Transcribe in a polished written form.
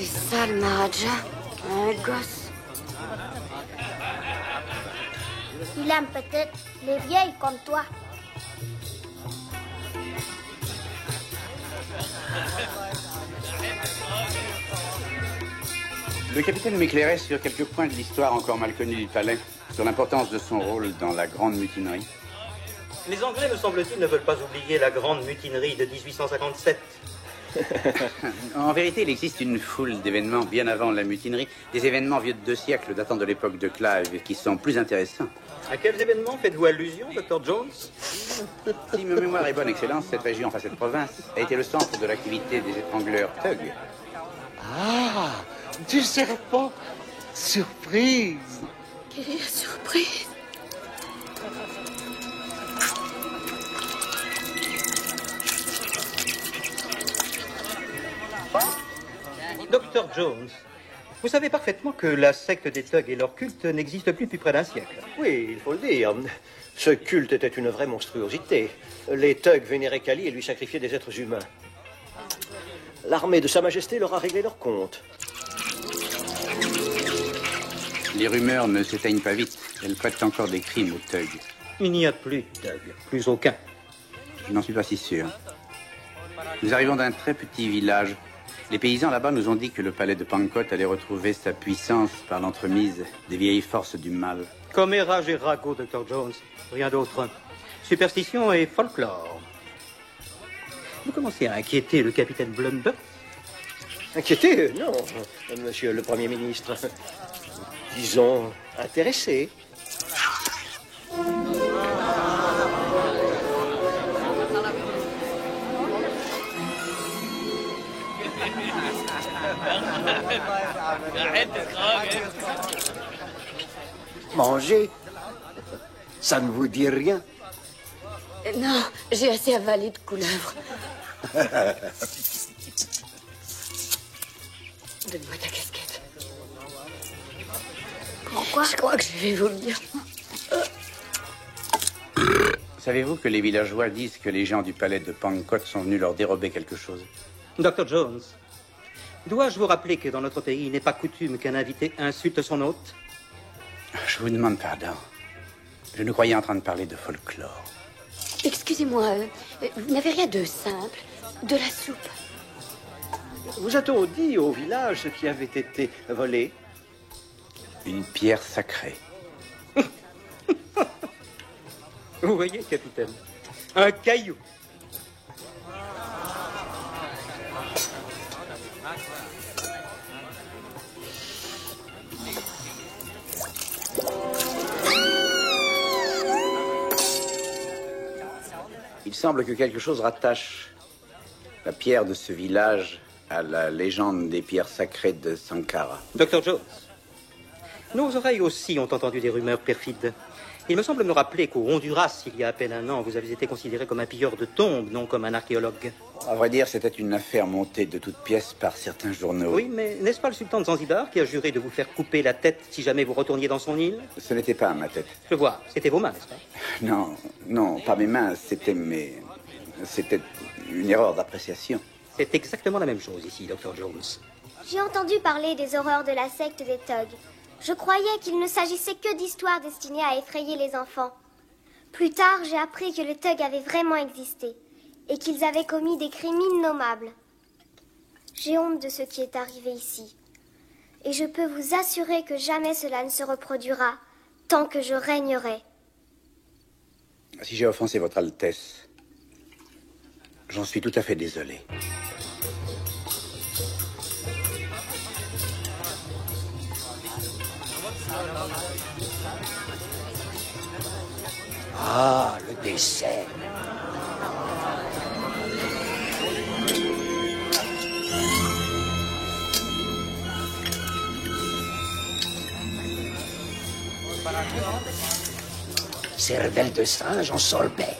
C'est ça le Maharaja, un gosse. Il aime peut-être les vieilles comme toi. Le capitaine m'éclairait sur quelques points de l'histoire encore mal connue du palais, sur l'importance de son rôle dans la grande mutinerie. Les Anglais, me semble-t-il, ne veulent pas oublier la grande mutinerie de 1857. En vérité, il existe une foule d'événements bien avant la mutinerie, des événements vieux de 2 siècles datant de l'époque de Clive qui sont plus intéressants. À quels événements faites-vous allusion, Dr. Jones? Si ma mémoire est bonne, Excellence, cette région, enfin cette province, a été le centre de l'activité des étrangleurs Thug. Ah, du serpent. Surprise. Quelle surprise! Dr. Jones, vous savez parfaitement que la secte des Thugs et leur culte n'existe plus depuis près d'un siècle. Oui, il faut le dire. Ce culte était une vraie monstruosité. Les Thugs vénéraient Kali et lui sacrifiaient des êtres humains. L'armée de Sa Majesté leur a réglé leur compte. Les rumeurs ne s'éteignent pas vite. Elles prêtent encore des crimes aux Thugs. Il n'y a plus de Thugs, plus aucun. Je n'en suis pas si sûr. Nous arrivons d'un très petit village. Les paysans là-bas nous ont dit que le palais de Pankot allait retrouver sa puissance par l'entremise des vieilles forces du mal. Commérage et ragot, Dr. Jones. Rien d'autre. Superstition et folklore. Vous commencez à inquiéter le capitaine Blumber? Inquiété? Non, monsieur le Premier ministre. Disons, intéressé. Manger. Ça ne vous dit rien? Non, j'ai assez avalé de couleuvres. Donne-moi ta casquette. Pourquoi? Je crois que je vais vomir. Savez-vous que les villageois disent que les gens du palais de Pankot sont venus leur dérober quelque chose? Dr. Jones, dois-je vous rappeler que dans notre pays, il n'est pas coutume qu'un invité insulte son hôte? Je vous demande pardon. Je nous croyais en train de parler de folklore. Excusez-moi, vous n'avez rien de simple? De la soupe? Vous a-t-on dit au village ce qui avait été volé? Une pierre sacrée. Vous voyez, capitaine, un caillou. Il semble que quelque chose rattache la pierre de ce village à la légende des pierres sacrées de Sankara. Dr. Jones, nos oreilles aussi ont entendu des rumeurs perfides. Il me semble me rappeler qu'au Honduras, il y a à peine un an, vous avez été considéré comme un pilleur de tombes, non comme un archéologue. À vrai dire, c'était une affaire montée de toutes pièces par certains journaux. Oui, mais n'est-ce pas le sultan de Zanzibar qui a juré de vous faire couper la tête si jamais vous retourniez dans son île? Ce n'était pas ma tête. Je vois, c'était vos mains, n'est-ce pas? Non, non, pas mes mains, c'était mes... C'était une erreur d'appréciation. C'est exactement la même chose ici, Dr. Jones. J'ai entendu parler des horreurs de la secte des Thugs. Je croyais qu'il ne s'agissait que d'histoires destinées à effrayer les enfants. Plus tard, j'ai appris que les Thugs avaient vraiment existé et qu'ils avaient commis des crimes innommables. J'ai honte de ce qui est arrivé ici. Et je peux vous assurer que jamais cela ne se reproduira tant que je régnerai. Si j'ai offensé votre Altesse, j'en suis tout à fait désolé. Ah, le dessert. Cervelle de singe en sorbet.